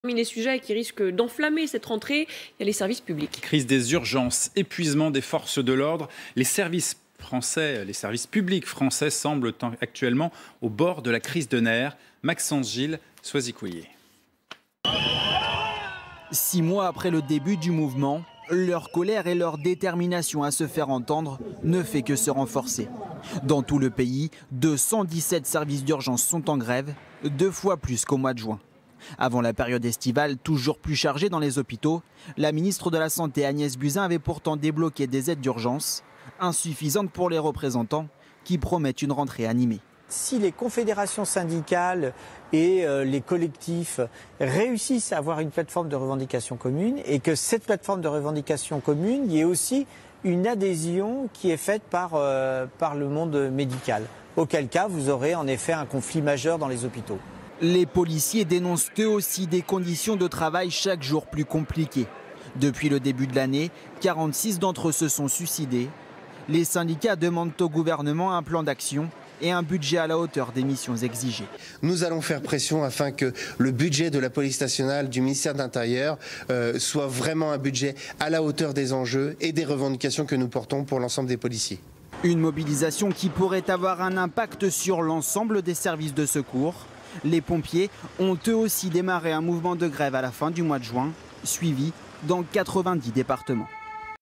Parmi les sujets qui risquent d'enflammer cette rentrée, il y a les services publics. Crise des urgences, épuisement des forces de l'ordre, les services publics français semblent actuellement au bord de la crise de nerfs. Maxence Gilles, Soisy-Couillet. 6 mois après le début du mouvement, leur colère et leur détermination à se faire entendre ne fait que se renforcer. Dans tout le pays, 217 services d'urgence sont en grève, 2 fois plus qu'au mois de juin. Avant la période estivale, toujours plus chargée dans les hôpitaux, la ministre de la Santé Agnès Buzyn avait pourtant débloqué des aides d'urgence, insuffisantes pour les représentants qui promettent une rentrée animée. Si les confédérations syndicales et les collectifs réussissent à avoir une plateforme de revendication commune et que cette plateforme de revendication commune, il y ait aussi une adhésion qui est faite par le monde médical. Auquel cas, vous aurez en effet un conflit majeur dans les hôpitaux. Les policiers dénoncent eux aussi des conditions de travail chaque jour plus compliquées. Depuis le début de l'année, 46 d'entre eux se sont suicidés. Les syndicats demandent au gouvernement un plan d'action et un budget à la hauteur des missions exigées. Nous allons faire pression afin que le budget de la police nationale, du ministère de l'Intérieur, soit vraiment un budget à la hauteur des enjeux et des revendications que nous portons pour l'ensemble des policiers. Une mobilisation qui pourrait avoir un impact sur l'ensemble des services de secours. Les pompiers ont eux aussi démarré un mouvement de grève à la fin du mois de juin, suivi dans 90 départements.